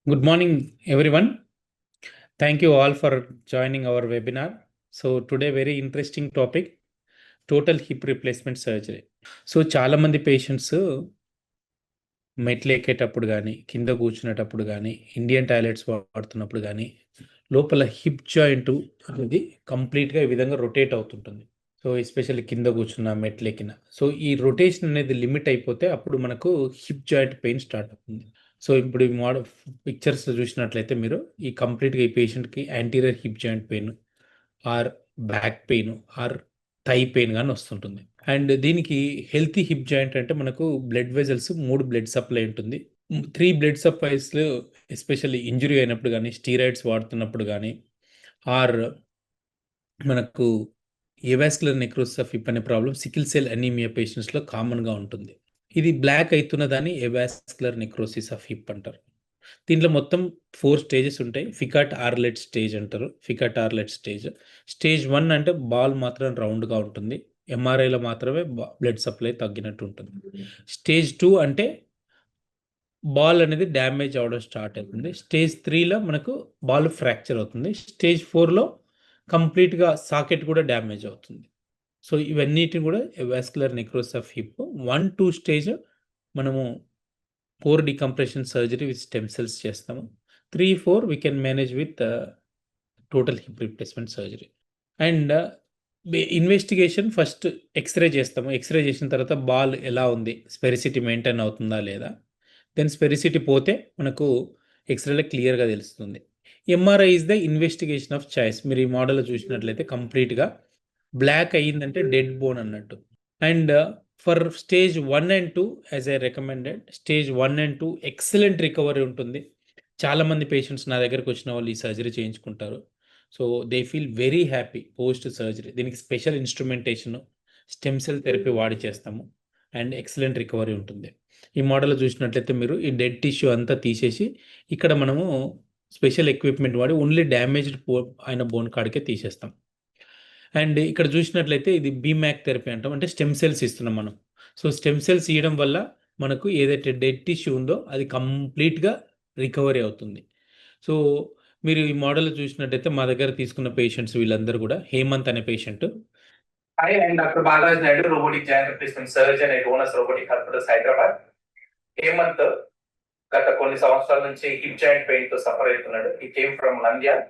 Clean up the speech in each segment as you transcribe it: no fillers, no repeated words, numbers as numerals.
Good morning, everyone. Thank you all for joining our webinar. So today very interesting topic, total hip replacement surgery. So చాలా మంది patients మెట్లు ఎక్కేటప్పుడు కానీ కింద కూర్చునేటప్పుడు కానీ ఇండియన్ టాయిలెట్స్ వాడుతున్నప్పుడు కానీ లోపల హిప్ జాయింట్ అనేది కంప్లీట్గా ఈ విధంగా రొటేట్ అవుతుంటుంది. సో ఎస్పెషల్లీ కింద కూర్చున్న మెట్లు ఎక్కిన సో ఈ రొటేషన్ అనేది లిమిట్ అయిపోతే అప్పుడు మనకు హిప్ జాయింట్ పెయిన్ స్టార్ట్ అవుతుంది. సో ఇప్పుడు ఈ పిక్చర్స్ చూసినట్లయితే మీరు ఈ కంప్లీట్గా ఈ పేషెంట్కి anterior hip joint pain or back pain or thigh pain కానీ వస్తుంటుంది. అండ్ దీనికి హెల్తీ హిప్ జాయింట్ అంటే మనకు బ్లడ్ వెజల్స్ 3 బ్లడ్ సప్లై ఉంటుంది. 3 బ్లడ్ సప్లైస్‌లో ఎస్పెషల్లీ ఇంజురీ అయినప్పుడు గానీ, స్టీరాయిడ్స్ వాడుతున్నప్పుడు గానీ, ఆర్ మనకు ఏవాస్కులర్ నెక్రోసిస్ ఆఫ్ హిప్ అనే ప్రాబ్లమ్ సికిల్ సెల్ అనీమియా పేషెంట్స్‌లో కామన్‌గా ఉంటుంది. ఇది బ్లాక్ అయితున్నదాన్ని ఏవాస్కులర్ నెక్రోసిస్ ఆఫ్ హిప్ అంటారు. దీంట్లో మొత్తం 4 స్టేజెస్ ఉంటాయి. ఫికాట్ ఆర్లెట్ స్టేజ్ అంటారు. ఫికాట్ ఆర్లెట్ స్టేజ్. స్టేజ్ 1 అంటే బాల్ మాత్రం రౌండ్‌గా ఉంటుంది. ఎంఆర్ఐలో మాత్రమే బ్లడ్ సప్లై తగ్గినట్టు ఉంటుంది. స్టేజ్ 2 అంటే బాల్ అనేది డ్యామేజ్ అవ్వడం స్టార్ట్ అవుతుంది. స్టేజ్ 3లో మనకు బాల్ ఫ్రాక్చర్ అవుతుంది. స్టేజ్ 4లో కంప్లీట్‌గా సాకెట్ కూడా డ్యామేజ్ అవుతుంది. సో ఇవన్నిటిని కూడా vascular necrosis of hip 1, 2 stage మనము core decompression surgery with stem cells చేస్తాము. 3, 4 we can manage with total hip replacement surgery. And investigation first X-ray చేస్తాము. ఎక్స్‌రే చేసిన తర్వాత బాల్ ఎలా ఉంది? స్పెరిసిటీ మెయింటైన్ అవుతుందా లేదా? దెన్ స్పెరిసిటీ పోతే మనకు ఎక్స్‌రేలో క్లియర్‌గా తెలుస్తుంది. MRI is the investigation of choice. మీరు ఈ మోడల్‌లో చూసినట్లయితే కంప్లీట్‌గా బ్లాక్ అయ్యిందంటే డెడ్ బోన్ అన్నట్టు. And for stage 1 and 2 as I recommended stage 1 and 2 excellent recovery ఉంటుంది. చాలామంది పేషెంట్స్ నా దగ్గరికి వచ్చిన వాళ్ళు ఈ సర్జరీ చేయించుకుంటారు. So they feel very happy post surgery. దీనికి special instrumentation, stem cell therapy వాడి చేస్తాము. అండ్ ఎక్సలెంట్ రికవరీ ఉంటుంది. ఈ మోడల్‌లో చూసినట్లయితే మీరు ఈ డెడ్ టిష్యూ అంతా తీసేసి ఇక్కడ మనము స్పెషల్ ఎక్విప్‌మెంట్ వాడి ఓన్లీ డ్యామేజ్డ్ అయిన బోన్ కాడికే తీసేస్తాం. అండ్ ఇక్కడ చూసినట్లయితే ఇది బీమాక్ థెరపీ అంటాం. అంటే స్టెమ్ సెల్స్ ఇస్తున్నాం మనం. సో స్టెమ్ సెల్స్ ఇయడం వల్ల మనకు ఏదైతే డెడ్ టిష్యూ ఉందో అది కంప్లీట్‌గా రికవరీ అవుతుంది. సో మీరు ఈ మోడల్ చూసినట్టయితే మా దగ్గర తీసుకున్న పేషెంట్స్ వీళ్ళందరూ కూడా హేమంత్ అనే patient. Hi, I'm Dr. Balraj Naidu, robotic joint replacement surgeon at Onus Robotic Hospitals, Hyderabad. Hemanth గత కొన్ని సంవత్సరాల నుంచి హిప్ జాయింట్ పెయిన్ తో సఫర్ అవుతున్నాడు. ఈ కేమ్ ఫ్రమ్ నంద్యాల.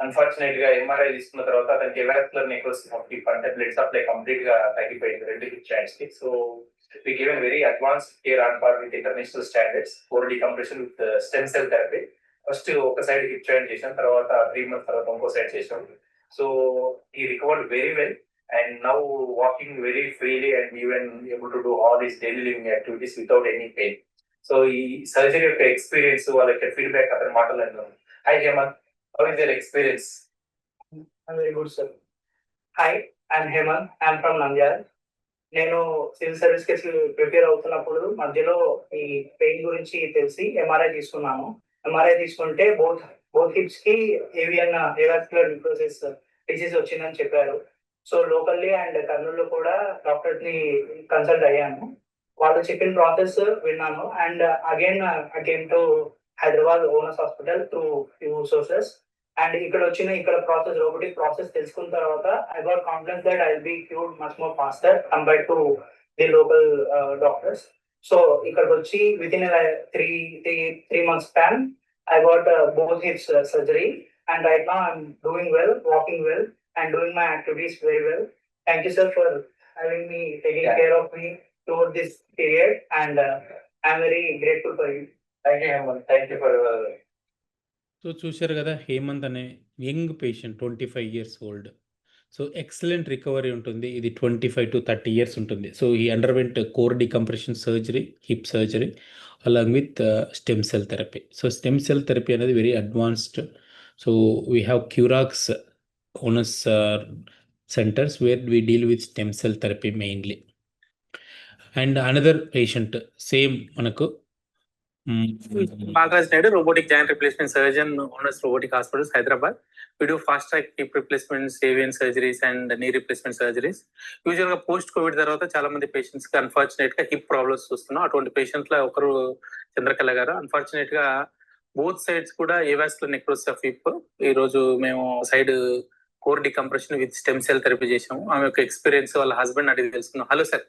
అన్ఫార్చునేట్ గా ఎంఆర్ఐ తీసుకున్న తర్వాత అతనికి వాస్కులర్ నెక్రోసిస్ ఆఫ్ హిప్ అంటే బ్లడ్ సప్లై కంప్లీట్ గా తగ్గిపోయింది రెండు హిప్ జాయింట్స్ కి. So we given very advanced care on par with international standards for decompression with stem cell therapy. First ఒక సైడ్ హిప్ జాయింట్ చేసాం, తర్వాత 3 months తర్వాత ఇంకో సైడ్ చేసాం. సో ఈ recovered very well and now walking very freely and even able to do all these daily living activities without any pain. So ఈ surgery యొక్క experience వాళ్ళకి ఫీడ్బ్యాక్ అతని మాటలను. Hi Hemant, how is your experience? I'm very good, sir. Hi, I'm Hemant. I'm from Nandyal. నేను civil service కి prepare అవుతున్నప్పుడు మధ్యలో ఈ పెయిన్ గురించి తెలిసి ఎంఆర్ఐ తీసుకున్నాను. ఎంఆర్ఐ తీసుకుంటే బోత్ హిప్స్ కి ఏవాస్కులర్ నెక్రోసిస్ డిసీజ్ వచ్చిందని చెప్పారు. సో లోకల్లీ అండ్ కర్నూలులో కూడా డాక్టర్ ని కన్సల్ట్ అయ్యాను. వాళ్ళు చెప్పిన ప్రాసెస్ విన్నాను. And again I came to Hyderabad Onus hospital through few sources. And ఇక్కడ ప్రాసెస్ రోబోటిక్ ప్రాసెస్ తెలుసుకున్న తర్వాత I got confidence that I will be cured much more faster compared to the local doctors. So ఇక్కడికి వచ్చి with in 3 months span I got both hips surgery, and right now I'm doing well, walking well, and doing my activities very well. Thank you, sir, for having me, taking care of me throughout this period, and I'm very grateful for you. Thank you, Hemant. Thank you for so చూశారు కదా హేమంత్ అనే young patient 25 years old. So excellent recovery ఉంటుంది. ఇది 25 to 30 years ఉంటుంది. So ఈ underwent core decompression surgery, hip surgery along with stem cell therapy. So stem cell therapy అనేది very advanced. So we have Curax Onus centers where we deal with stem cell therapy mainly. And another patient, same manaku Balraj Naidu, robotic joint replacement surgeon, Onus Robotic Hospitals, Hyderabad. We do fast track hip replacements, avian surgeries, and knee replacement surgeries. Usually post COVID tarvata chaala mandi patients ki unfortunate ga hip problems చూస్తున్నాం. అటువంటి పేషెంట్ల ఒకరు చంద్రకళ గారు. Unfortunate గా both sides కూడా avascular necrosis of hip. ఈ రోజు మేము side core decompression with stem cell therapy చేసాము. ఆమె యొక్క ఎక్స్పీరియన్స్ వాళ్ళ హస్బెండ్ అడిగి తెలుసుకున్నాం. హలో సార్,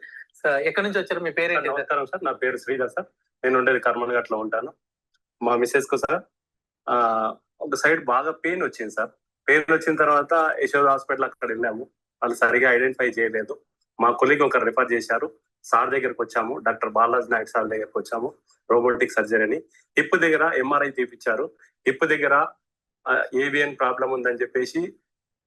ఎక్కడి నుంచి వచ్చారు? మీ పేరు ఏంటి? నమస్కారం సార్, నా పేరు శ్రీధర్ సార్. నేను ఉండేది కర్మన్ ఘాట్లో ఉంటాను. మా మిస్సెస్ కు సార్ ఒక సైడ్ బాగా పెయిన్ వచ్చింది సార్. పెయిన్ వచ్చిన తర్వాత యశోద హాస్పిటల్ అక్కడ వెళ్ళాము. వాళ్ళు సరిగా ఐడెంటిఫై చేయలేదు. మా కొలీగ్ ఒకరు రిఫర్ చేశారు. సార్ దగ్గరకు వచ్చాము, డాక్టర్ బాలాజీ నాయక్ సార్ దగ్గరకు వచ్చాము. రోబోటిక్ సర్జరీ అని హిప్ దగ్గర ఎంఆర్ఐ తీపిచ్చారు. హిప్ దగ్గర ఏవియన్ ప్రాబ్లం ఉందని చెప్పేసి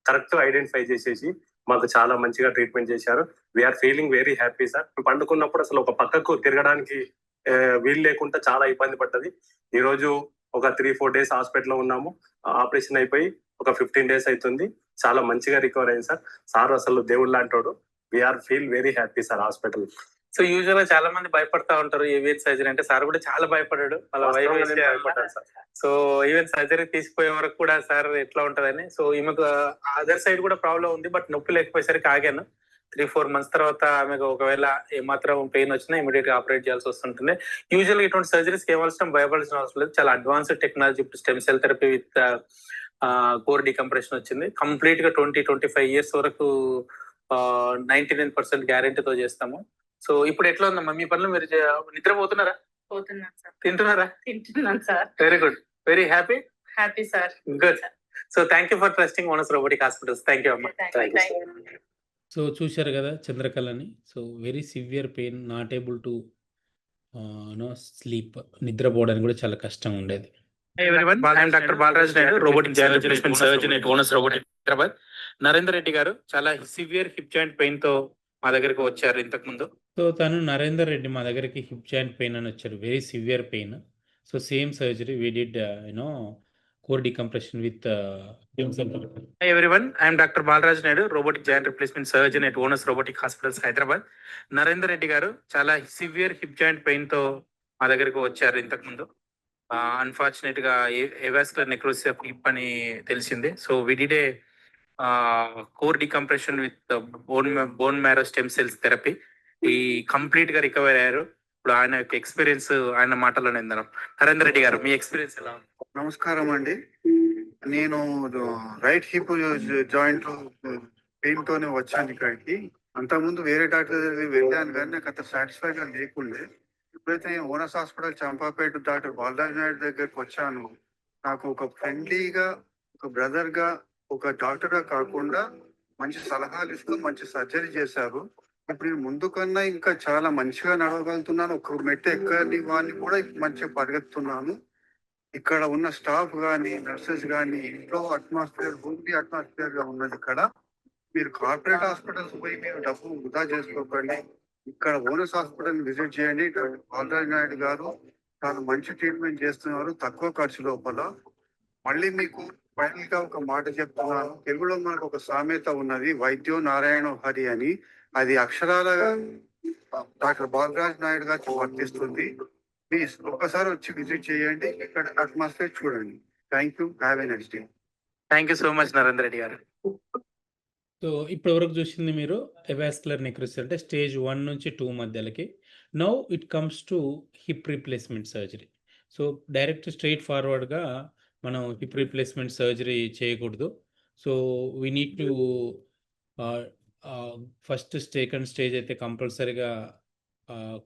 కరెక్ట్ ఐడెంటిఫై చేసేసి మాకు చాలా మంచిగా ట్రీట్మెంట్ చేశారు. We are feeling very happy sir. పండుకున్నప్పుడు అసలు ఒక పక్కకు తిరగడానికి వీలు లేకుండా చాలా ఇబ్బంది పడ్డది. ఈ రోజు ఒక 3-4 days హాస్పిటల్లో ఉన్నాము. ఆపరేషన్ అయిపోయి ఒక 15 days అవుతుంది. చాలా మంచిగా రికవర్ అయింది సార్. సార్ అసలు దేవుడు లాంటోడు. We are feel very happy sir hospital. So usual గా చాలా మంది భయపడతా ఉంటారు ఏవియన్ సర్జరీ అంటే. సార్ కూడా చాలా భయపడ్డాడు. సో ఈవెన్ సర్జరీ తీసుకుపోయే వరకు కూడా సార్ ఎట్లా ఉంటదని. సో ఈమెకు అదర్ సైడ్ కూడా ప్రాబ్లం ఉంది, బట్ నొప్పి లేకపోయేసరికి ఆగాను. 3-4 months తర్వాత ఆమెకు ఒకవేళ ఏమాత్రం పెయిన్ వచ్చినా ఇమీడియట్ గా ఆపరేట్ చేయాల్సి వస్తుంటుంది. యూజువల్ గా ఇటువంటి సర్జరీస్ కేవలం భయపడాల్సిన అవసరం లేదు. చాలా advanced technology, stem cell therapy with core decompression వచ్చింది. కంప్లీట్ గా 20-25 years వరకు 99% గ్యారెంటీతో చేస్తాము. సో ఇప్పుడు ఎట్లా ఉందమ్మా మీ పనులు? మీరు నిద్రపోతున్నారా? పోతున్నాను సార్. తింటున్నారా? తింటున్నాను sir. Very good, very happy. Happy sir. Good. So thank you for trusting Onus robotic Hospitals. Thank you అమ్మా. సో చూశారు కదా చంద్రకళని. So very severe pain, not able to sleep, నిద్రపోవడానికి కూడా చాలా కష్టం ఉండేది. everyone, I am Dr. Balraj Naidu, robotic joint replacement surgeon at Onus Robotic Hyderabad. Narender Reddy గారు చాలా సివియర్ హిప్ జాయింట్ పెయిన్ తో మా దగ్గరికి వచ్చారు ఇంతకు ముందు. సో తను నరేందర్ రెడ్డి మా దగ్గరికి హిప్ జాయింట్ పెయిన్ అని వచ్చారు, very severe pain. So same surgery we did core decompression with everyone, I am Dr. Balraj Naidu, robotic joint replacement surgeon at Onus Robotic Hospitals, Hyderabad. Narender Reddy గారు చాలా సివియర్ హిప్ జాయింట్ పెయిన్ తో మా దగ్గరికి వచ్చారు ఇంతకు ముందు. అన్ఫార్చునేట్ గా avascular necrosis of hip అని తెలిసింది. So we did a core decompression with bone marrow stem cells therapy. ఈ కంప్లీట్ గా రికవర్ అయ్యారు. ఇప్పుడు ఆయన యొక్క ఎక్స్పీరియన్స్ ఆయన మాటల్లో నిందనం. నరేందర్ రెడ్డి గారు, మీ ఎక్స్పీరియన్స్ ఎలా? నమస్కారం అండి. నేను రైట్ హిప్ జాయింట్ పెయిన్ తోనే వచ్చాను ఇక్కడికి. అంతకుముందు వేరే డాక్టర్ దగ్గరికి వెళ్ళాను కానీ నాకు అంత సాటిస్ఫైడ్ గా లేకుండే. ఎప్పుడైతే నేను Onus hospital Champapet doctor Balaraj Naidu దగ్గరికి వచ్చాను, నాకు ఒక ఫ్రెండ్లీగా, ఒక బ్రదర్ గా, ఒక డాక్టర్ గా కాకుండా మంచి సలహాలు ఇస్తూ మంచి సర్జరీ చేశారు. ఇప్పుడు నేను ముందు కన్నా ఇంకా చాలా మంచిగా నడవగలుగుతున్నాను. ఒక మెట్టు ఎక్కని వాడిని కూడా మంచిగా పరిగెత్తున్నాను. ఇక్కడ ఉన్న స్టాఫ్ కానీ, నర్సెస్ కానీ, ఇంట్లో అట్మాస్ఫియర్, హోమ్లీ అట్మాస్ఫియర్ గా ఉన్నది. ఇక్కడ మీరు కార్పొరేట్ హాస్పిటల్స్ పోయి మీరు డబ్బు వృధా చేసుకోకండి. ఇక్కడ ఓనస్ హాస్పిటల్ విజిట్ చేయండి. డాక్టర్ బాలరాజ్ నాయుడు గారు చాలా మంచి ట్రీట్మెంట్ చేస్తున్నారు తక్కువ ఖర్చు లోపల. మళ్ళీ మీకు ఫైనల్ గా ఒక మాట చెప్తున్నాను. తెలుగులో మనకు ఒక సామెత ఉన్నది, వైద్యో నారాయణ హరి అని. అది అక్షరాలుగా డాక్టర్ బాలరాజ్ నాయుడు గారికి వర్తిస్తుంది. ప్లీజ్ ఒక్కసారి వచ్చి విజిట్ చేయండి, ఇక్కడ అట్మాస్ఫియర్ చూడండి. Thank you. Have a nice day. Thank you so much Narender Reddy గారు. సో ఇప్పటి వరకు చూసింది మీరు ఎవాస్కులర్ నెక్రోసిస్ అంటే స్టేజ్ 1 నుంచి 2 మధ్యలకి. Now it comes to hip replacement surgery. So direct straight ఫార్వర్డ్గా మనం హిప్ రీప్లేస్మెంట్ సర్జరీ చేయకూడదు. So we need to first second stage అయితే కంపల్సరీగా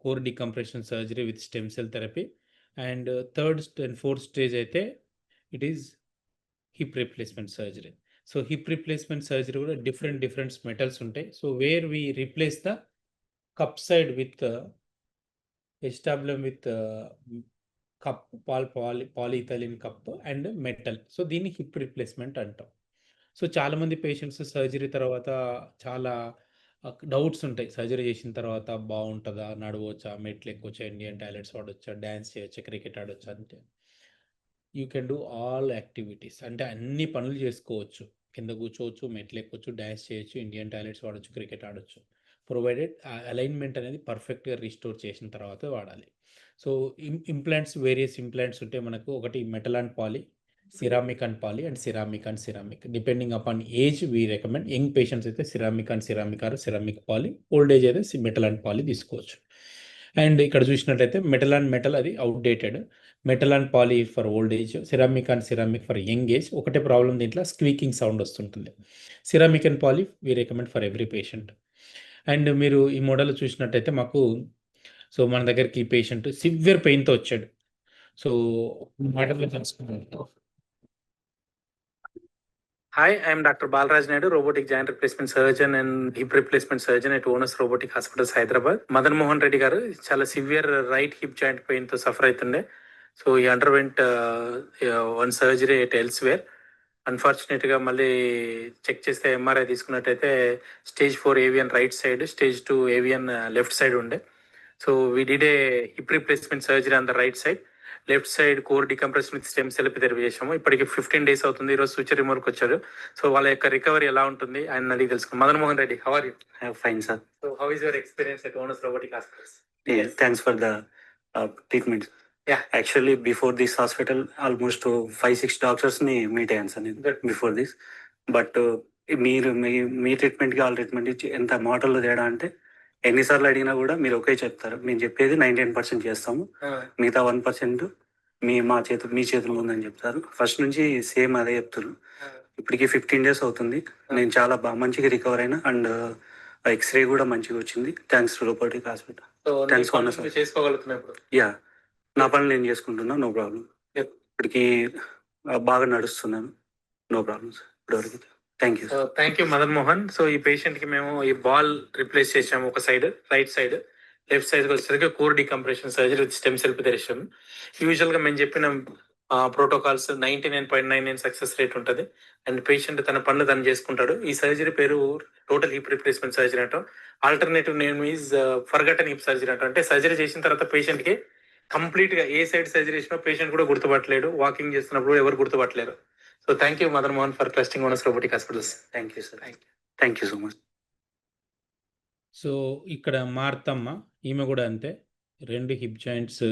core decompression surgery with stem cell therapy, and third and fourth stage అయితే it is hip replacement surgery. So hip replacement surgery కూడా different metals ఉంటాయి. So where we replace the cup side with acetabulum with cup polyethylene cup and metal. So దీన్ని hip replacement అంటాం. So చాలామంది patients surgery తర్వాత చాలా doubts ఉంటాయి. Surgery చేసిన తర్వాత బాగుంటుందా, నడవచ్చా, మెట్లు ఎక్కొచ్చా, ఇండియన్ టాయిలెట్స్ వాడొచ్చా, డ్యాన్స్ చేయొచ్చా, క్రికెట్ ఆడొచ్చా అంటే you can do all activities. అంటే అన్ని పనులు చేసుకోవచ్చు. కింద కూర్చోవచ్చు, మెట్లు ఎక్కొచ్చు, డ్యాన్స్ చేయొచ్చు, ఇండియన్ టాయిలెట్స్ వాడచ్చు, క్రికెట్ ఆడొచ్చు, ప్రొవైడెడ్ అలైన్మెంట్ అనేది పర్ఫెక్ట్గా రిస్టోర్ చేసిన తర్వాత వాడాలి. సో ఇంప్లాంట్స్, వేరియస్ ఇంప్లాంట్స్ ఉంటే మనకు ఒకటి metal and poly, ceramic and poly, and ceramic and ceramic. Depending upon age we recommend. Young patients అయితే ceramic and ceramic or ceramic poly, old age అయితే మెటల్ అండ్ పాలీ తీసుకోవచ్చు. And ఇక్కడ చూసినట్లయితే metal and metal అది outdated, metal and poly for old age, ceramic and ceramic for young age. ఒకటే problem దీంట్లో squeaking sound వస్తుంటుంది. Ceramic and poly we recommend for every patient. And మీరు ఈ model చూసినట్టయితే మాకు సో మన దగ్గరికి ఈ పేషెంట్ సివియర్ పెయిన్తో వచ్చాడు. సో మాటల్లో తెలుసుకున్నాను. Hi, I am Dr. Balraj Naidu, robotic joint replacement surgeon and hip replacement surgeon at Onus Robotic Hospitals, Hyderabad. Madan Mohan Reddy garu chala severe right hip joint pain to suffer aitunde. So he underwent one surgery at elsewhere. Unfortunately గా మళ్ళీ check చేస్తే MRI తీసుకున్నట్టయితే stage 4 AVN right side, stage 2 AVN left side ఉండే. So we did a hip replacement surgery on the right side, left side core decompression with stem cell therapy చేసాము. ఇప్పటికి 15 days అవుతుంది. ఈరోజు suture రిమూవల్కి వచ్చారు. So వాళ్ళ యొక్క recovery ఎలా ఉంటుంది ఆయన అడిగి తెలుసుకున్నాం. Madan Mohan Reddy, how are you? Fine, sir. So how is your experience at Onus robotic hospitals? Yeah, thanks for the treatment. Yeah. Actually, before this hospital, almost 5-6 doctors ni meet అయ్యాను sir నేను before this. But మీరు మీ ట్రీట్మెంట్కి వాళ్ళ treatment ఇచ్చి ఎంత మాటల్లో తేడా అంటే ఎన్నిసార్లు అడిగినా కూడా మీరు ఒకే చెప్తారు. మేము చెప్పేది 99% చేస్తాము, మిగతా 1% మీ చేతులు ఉందని చెప్తారు. ఫస్ట్ నుంచి సేమ్ అదే చెప్తారు. ఇప్పటికి 15 days అవుతుంది. నేను చాలా మంచిగా రికవర్ అయినా అండ్ ఎక్స్రే కూడా మంచిగా వచ్చింది. Thanks to robotic hospital. Thanks for the- చేసుకోగలుగుతున్నాం ఇప్పుడు. యా, నా పనులు నేను చేసుకుంటున్నా, నో ప్రాబ్లం. Yep. ఇప్పటికి బాగా నడుస్తున్నాను, నో ప్రాబ్లమ్స్ ఇప్పటివరకు. Thank you. So thank you Madan Mohan. So ఈ పేషెంట్ కి మేము ఈ బాల్ రిప్లేస్ చేసాము ఒక side, right side. Left side వచ్చేసరికి core decompression surgery with stem cell తెరిచాం. యూజువల్ గా మేము చెప్పిన ప్రోటోకాల్స్ 99.99 సక్సెస్ రేట్ ఉంటుంది. అండ్ పేషెంట్ తన పనులు తను చేసుకుంటాడు. ఈ సర్జరీ పేరు టోటల్ హిప్ రిప్లేస్మెంట్ సర్జరీ అంటాం. Alternative name is forgotten hip surgery అంటాం. అంటే సర్జరీ చేసిన తర్వాత పేషెంట్ కి కంప్లీట్ గా ఏ సైడ్ సర్జరీ చేసినా పేషెంట్ కూడా గుర్తుపట్టలేడు, వాకింగ్ చేస్తున్నప్పుడు ఎవరు గుర్తుపట్టలేరు. So thank you Madan Mohan for trusting Onus robotic Hospitals. Thank you sir. Thank you so much. So ఇక్కడ మార్తమ్మ, ఈమె కూడా అంతే, 2 hip joints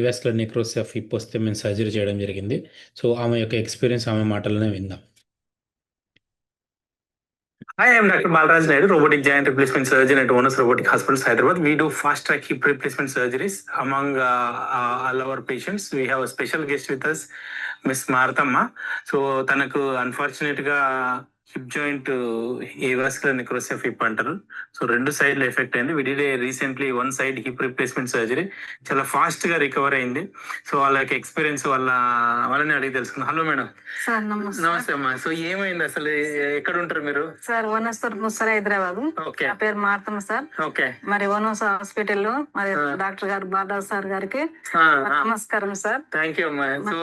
vascular necrosis of hip వస్తే మేము సర్జరీ చేయడం జరిగింది. సో ఆమె యొక్క ఎక్స్పీరియన్స్ ఆమె మాటలనే విందాం. Hi, I am Dr. Balraj Naidu, robotic joint replacement surgeon at Onus Robotic Hospitals, Hyderabad. We do fast track hip replacement surgeries among all our patients. We have a special guest with us, Miss Marthamma. So, tanaku unfortunate ga hip joint avascular necrosis of hip antaru. So, rendu side lo effect ayindi. We did a recently one side hip replacement surgery. Chala fast ga recover ayindi. So, వాళ్ళకి experience వాళ్ళని అడిగి తెలుసుకుందాం. Hello madam. Sir నమస్తే. నమస్తే అమ్మా. So ఏమైంది అసలు, ఎక్కడ ఉంటారు మీరు? సార్ వనస్థర్ ముసర హైదరాబాద్. ఓకే నా పేరు మార్తమ్మ సార్. ఓకే. మరి వనోస్ హాస్పిటల్ లో మరి డాక్టర్ గారు బాలరాజ్ సార్ గారికి నమస్కారం సార్. థ్యాంక్ యూ అమ్మా. సో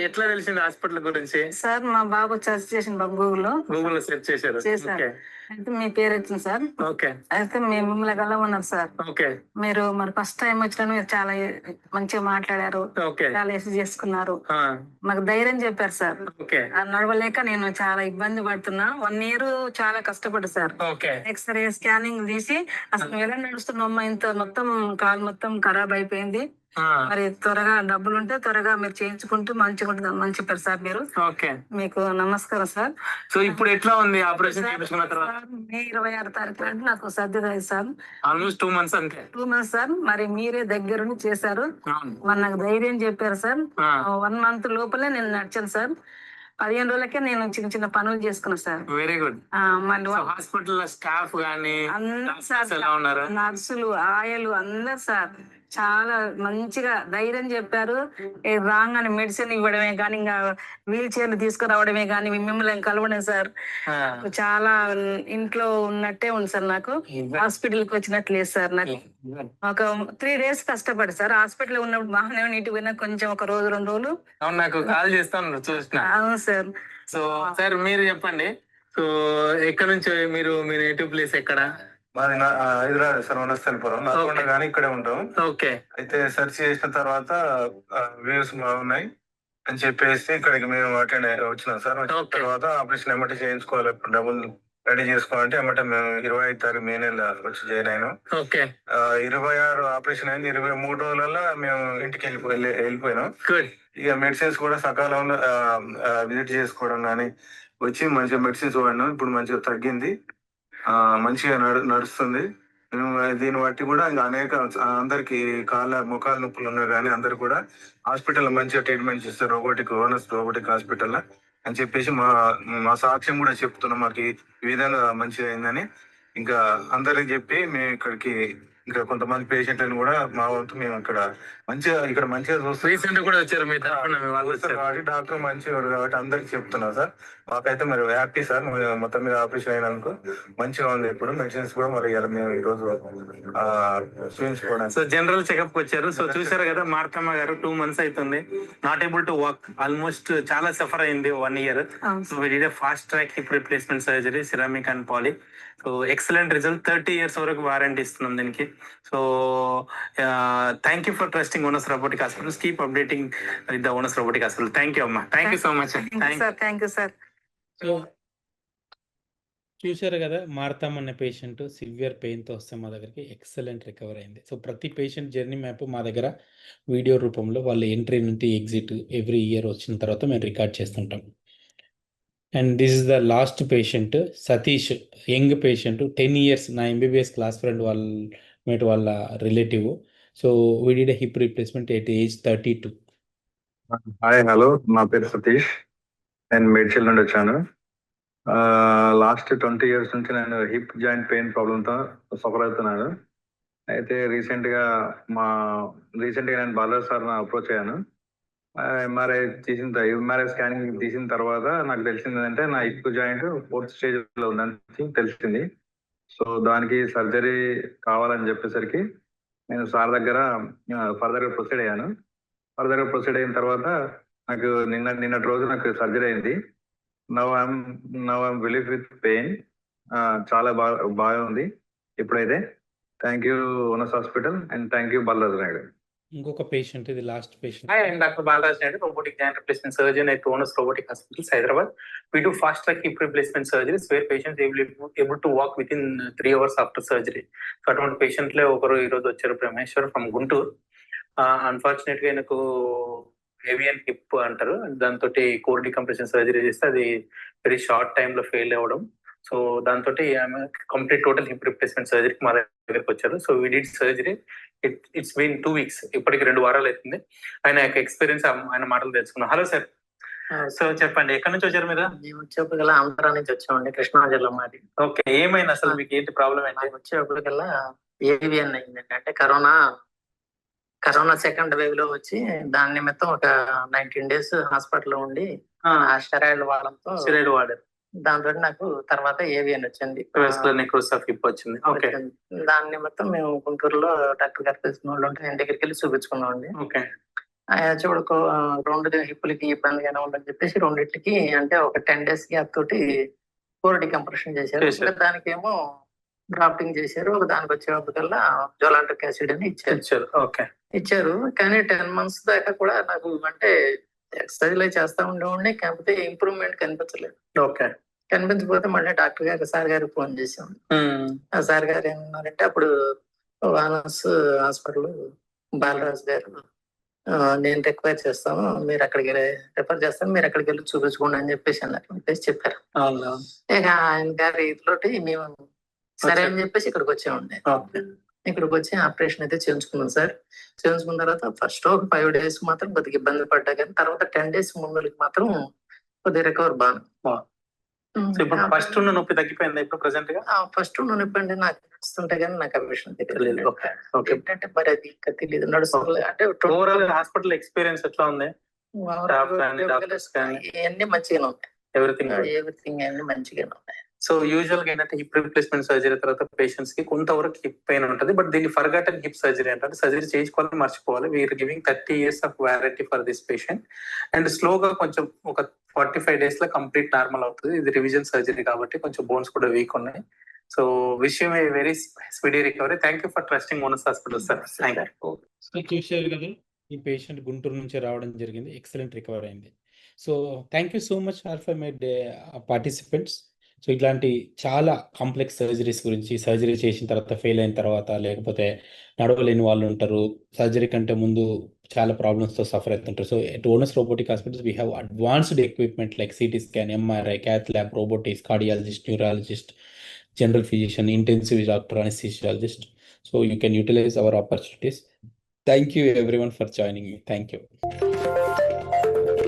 ఎట్లా తెలిసింది హాస్పిటల్ గురించి? సార్ మా బాబు సెర్చ్ చేసిన బాబు గూగుల్లో గూగుల్ సెర్చ్ చేశారు. చేశారు. అయితే మీ పేరు వచ్చింది సార్. ఓకే. అయితే మేము మిమ్మల్ని కలవన్నారు సార్. ఓకే. మీరు మరి ఫస్ట్ టైం వచ్చిన మీరు చాలా మంచిగా మాట్లాడారు, ఓకే. చాలా ఎస్ చేసుకున్నారు, మాకు ధైర్యం చెప్పారు సార్. ఓకే. నడవలేక నేను చాలా ఇబ్బంది పడుతున్నా. 1 year చాలా కష్టపడ్డా సార్. ఓకే. ఎక్స్రే స్కానింగ్ తీసి అసలు ఎలా నడుస్తున్నామ్మా, ఇంత మొత్తం కాలు మొత్తం ఖరాబ్ అయిపోయింది, మరి త్వరగా డబ్బులు ఉంటే త్వరగా మీరు చేయించుకుంటూ మంచిగా ఉంటుంది మంచి చెప్పారు సార్ మీరు. ఓకే. మీకు నమస్కారం సార్. సో ఇప్పుడు ఎట్లా ఉంది ఆపరేషన్ చేయించుకున్న తర్వాత? మే 26 తారీఖు నాడు నాకు సర్ది అయింది సార్. ఆల్మోస్ట్ 2 months అంతే. 2 months సార్. మరి మీరే దగ్గరుండి చేశారు, మరి నాకు ధైర్యం చెప్పారు సార్. 1 month లోపలే నేను నడిచాను సార్. 15 రోజులకే నేను చిన్న చిన్న పనులు చేసుకున్నా సార్. Very good. మళ్ళీ హాస్పిటల్ స్టాఫ్ గానీ అందరు సార్, ఎలా ఉన్నారు? నర్సులు, ఆయలు అందరు సార్ చాలా మంచిగా ధైర్యం చెప్పారు. రాంగ్ అని మెడిసిన్ ఇవ్వడమే కానీ, ఇంకా వీల్ చైర్లు తీసుకురావడమే కానీ, మిమ్మల్ని కలవడం సార్ చాలా ఇంట్లో ఉన్నట్టే ఉంది సార్. నాకు హాస్పిటల్కి వచ్చినట్లు లేదు సార్. నాకు ఒక 3 days కష్టపడి సార్. హాస్పిటల్ ఉన్నప్పుడు బాగానే నీటి పోయినా కొంచెం ఒక రోజు 2 రోజులు నాకు కాల్ చేస్తాను చూసిన. అవును సార్. సో సార్ మీరు చెప్పండి, సో ఎక్కడ నుంచి మీరు, మీ నేటివ్ ప్లేస్ ఎక్కడ? మాది హైదరాబాద్ సార్, వనస్థలిపురం. నల్గొండ కానీ ఇక్కడే ఉంటాం. ఓకే. అయితే సెర్చ్ చేసిన తర్వాత వ్యూస్ బాగున్నాయి అని చెప్పేసి ఇక్కడికి మేము అటెండ్ వచ్చినాం సార్. వచ్చిన తర్వాత ఆపరేషన్ ఎమ్మటి చేయించుకోవాలి, డబ్బులు రెడీ చేసుకోవాలంటే ఎమ్మటే మేము 25 తారీఖు మే నెల వచ్చి జాయిన్ అయినాం. 26 ఆపరేషన్ అయింది. 23 రోజులలో మేము ఇంటికి వెళ్ళిపోయినాం. ఇక మెడిసిన్స్ కూడా సకాలంలో విజిట్ చేసుకోవడం కానీ వచ్చి మంచిగా మెడిసిన్స్ వాడినాం. ఇప్పుడు మంచిగా తగ్గింది, మంచిగా నడుస్తుంది. దీన్ని బట్టి కూడా ఇంకా అనేక అందరికి ముఖాల నొప్పులు ఉన్నాయి కానీ అందరు కూడా హాస్పిటల్ మంచిగా ట్రీట్మెంట్ చేస్తారు, రోబోటిక్ హాస్పిటల్ అని చెప్పేసి మా సాక్ష్యం కూడా చెప్తున్నాం. మాకు ఈ విధంగా మంచిగా అయిందని ఇంకా అందరికి చెప్పి మేము ఇక్కడికి ఇంకా కొంతమంది పేషెంట్లను కూడా మా వంతు మేము ఇక్కడ మంచిగా చూస్తాం. రీసెంట్ కూడా వచ్చారు మీ తరఫున మీ వాళ్ళు వచ్చారు. కాబట్టి డాక్టర్ మంచిగా కాబట్టి అందరికి చెప్తున్నాం సార్. మాకైతే మరి హ్యాపీ సార్, మొత్తం మీద ఆపరేషన్ అయినందుకు మంచిగా ఉంది. ఇప్పుడు మెడిసిన్స్ కూడా మరి మేము ఈ రోజు చూపించుకోవడానికి. సో జనరల్ చెకప్ వచ్చారు. సో చూసారు కదా మార్తమ్మ గారు 2 months అవుతుంది, not able to walk, almost చాలా సఫర్ అయింది 1 year. So we did fast track hip replacement surgery, ceramic and poly. So excellent result, 30 years వరకు వారంటీ ఇస్తున్నాం దీనికి. So thank you for trusting Onus robotic Hospitals. Keep updating with the Onus Robotic Hospital. Thank you అమ్మా, thank you so much. Thank you sir. So చూశారు కదా, మార్తామ్ అనే patient severe పెయిన్తో వస్తే మా దగ్గరికి ఎక్సలెంట్ రికవర్ అయింది. సో ప్రతి పేషెంట్ జర్నీ మ్యాప్ మా దగ్గర వీడియో రూపంలో వాళ్ళ ఎంట్రీ నుండి ఎగ్జిట్ ఎవ్రీ ఇయర్ వచ్చిన తర్వాత మేము రికార్డ్ చేస్తుంటాం. And this is the last patient Satish, young patient, 10 years నా ఎంబీబీఎస్ క్లాస్ ఫ్రెండ్ వాళ్ళ relative. So we did hip replacement at age 32. Hi, hello, నా పేరు సతీష్, నేను మేడ్చల్ నుండి వచ్చాను. లాస్ట్ 20 years నుంచి నేను హిప్ జాయింట్ పెయిన్ ప్రాబ్లంతో సఫర్ అవుతున్నాను. అయితే రీసెంట్గా నేను బాలరాజ్ సార్ని అప్రోచ్ అయ్యాను. ఎంఆర్ఐ స్కానింగ్ తీసిన తర్వాత నాకు తెలిసింది ఏంటంటే నా హిప్ జాయింట్ 4th stage ఉందని తెలిసింది. సో దానికి సర్జరీ కావాలని చెప్పేసరికి నేను సార్ దగ్గర ఫర్దర్గా ప్రొసీడ్ అయ్యాను. ప్రొసీడ్ అయిన తర్వాత నాకు నిన్నటి రోజు నాకు సర్జరీ అయింది. Now I'm relief with pain. చాలా బాగా ఉంది ఇప్పుడైతే. Thank you Onus hospital and thank you Balaraj Naidu. ఇంకొక పేషెంట్, ఇది last patient. Hi, I'm Dr. Balraj Naidu, robotic joint replacement surgeon at Onus Robotic Hospitals, Hyderabad. We do fast track hip replacement surgeries where patients able to walk within 3 hours after surgery. So అటువంటి patient లో ఒకరు ఈ రోజు వచ్చారు, Brahmeshwar from Guntur. Unfortunate గా ఆయనకు avian hip అంటారు, దాంతో కోర్ డికంప్రెషన్ సర్జరీ చేస్తే అది వెరీ షార్ట్ టైమ్ లో ఫెయిల్ అవ్వడం. సో దాంతో ఆమె కంప్లీట్ టోటల్ హిప్ రిప్లేస్మెంట్ సర్జరీకి మా దగ్గరకు వచ్చారు. So we did surgery. It's been 2 weeks, ఇప్పటికి 2 వారాలు అవుతుంది. ఆయన యొక్క ఎక్స్పీరియన్స్ ఆయన మాటలు తెలుసుకున్నాం. హలో సార్, సో చెప్పండి, ఎక్కడి నుంచి వచ్చారు మీరు? వచ్చేప్పటికల్లా ఆంధ్ర నుంచి వచ్చామండి, కృష్ణా జిల్లా మాది. ఓకే, ఏమైంది అసలు మీకు, ఏంటి ప్రాబ్లం ఏంటి? వచ్చేప్పటికల్లా ఏవియన్ అయిందండి. అంటే కరోనా 2nd wave లో వచ్చి దాని నిమిత్తం ఒక 19 days హాస్పిటల్లో ఉండి స్టెరాయిడ్ వాడారు. దాంతో నాకు తర్వాత ఏవియన్ వచ్చింది, వచ్చింది. దాని నిమిత్తం మేము గుంటూరులో డాక్టర్ గారు తెలిసిన వాళ్ళు ఉంటే నేను దగ్గరికి వెళ్ళి చూపించుకున్నాం అండి. చూడకు 2 హిప్పులకి ఇబ్బందిగానే ఉందని చెప్పేసి 2 అంటే ఒక 10 days గ్యాప్ తోటి కోర్ డికంప్రెషన్ చేశారు. దానికేమో డ్రాఫ్టింగ్ చేశారు. దానికి వచ్చేప్పటికల్లా జోలాంటిక్ యాసిడ్ అని ఇచ్చారు. కానీ 10 months దాకా కూడా నాకు అంటే ఎక్సర్సైజ్ చేస్తా ఉండేవాడిని, కాకపోతే ఇంప్రూవ్మెంట్ కనిపించలేదు. కనిపించకపోతే మళ్ళీ డాక్టర్ గారు సార్ గారికి ఫోన్ చేసాం. ఆ సార్ గారు ఏమన్నారంటే అప్పుడు వానస్ హాస్పిటల్ బాలరాజ్ గారు నేను రిక్వైర్ చేస్తాను, మీరు అక్కడికి రిఫర్ చేస్తాను, మీరు అక్కడికి వెళ్ళి చూపించుకోండి అని చెప్పేసి అన్నట్టు చెప్పారు. ఇక ఆయన గారి ఇదిలోటి మేము సరే అని చెప్పేసి ఇక్కడికి వచ్చామండి. ఇక్కడికి వచ్చి ఆపరేషన్ అయితే చేయించుకున్నాం సార్. చేయించుకున్న తర్వాత ఫస్ట్ ఒక 5 days మాత్రం కొద్దిగా ఇబ్బంది పడ్డా, కానీ తర్వాత 10 days ముందుకి మాత్రం కొద్దిగా రికవర్ బాగా. ఫస్ట్ నొప్పి తగ్గిపోయింది ఇప్పుడు ప్రెసెంట్ గా? ఫస్ట్ నొప్పి అంటే నాకు నడుస్తుంటే కానీ నాకు ఆ విషయం తెలియదు. ఏంటంటే మరి అది ఇంకా తెలియదు నడుస్తుంది. అంటే ఓవరాల్ హాస్పిటల్ ఎక్స్పీరియన్స్ ఎట్లా ఉంది? ఇవన్నీ మంచిగానే ఉంటాయి, ఎవ్రీథింగ్ అన్ని మంచిగానే ఉంటాయి. సో యూజువల్ గా ఏంటంటే హిప్ రిప్లేస్మెంట్ సర్జరీ తర్వాత పేషెంట్స్ కి కొంతవరకు హిప్ పెయిన్ ఉంటుంది, బట్ దీన్ని ఫర్గాటన్ హిప్ సర్జరీ అంటే సర్జరీ చేయించుకోవాలని మర్చిపోవాలి. We're giving 30 years of warranty for this patient. And స్లోగా కొంచెం ఒక 45 days లో కంప్లీట్ నార్మల్ అవుతుంది. ఇది రివిజన్ సర్జరీ కాబట్టి కొంచెం బోన్స్ కూడా వీక్ ఉన్నాయి. So wish you a very speedy recovery. Thank you for trusting onus hospital sir. Thank you. So చూశారు కదా, ఈ పేషెంట్ గుంటూరు నుంచి రావడం జరిగింది, ఎక్సలెంట్ రికవర్ అయింది. So thank you so much for my participants. So ఇట్లాంటి చాలా కాంప్లెక్స్ సర్జరీస్ గురించి, సర్జరీ చేసిన తర్వాత ఫెయిల్ అయిన తర్వాత, లేకపోతే నడవలేని వాళ్ళు ఉంటారు, సర్జరీ కంటే ముందు చాలా ప్రాబ్లమ్స్తో సఫర్ అవుతుంటారు. So at Onus robotic hospitals we have advanced equipment like CT scan, MRI, cath lab, robotics, cardiologist, neurologist, general physician, intensive doctor, anesthesiologist. So you can utilize our opportunities. Thank you everyone for joining me. Thank you.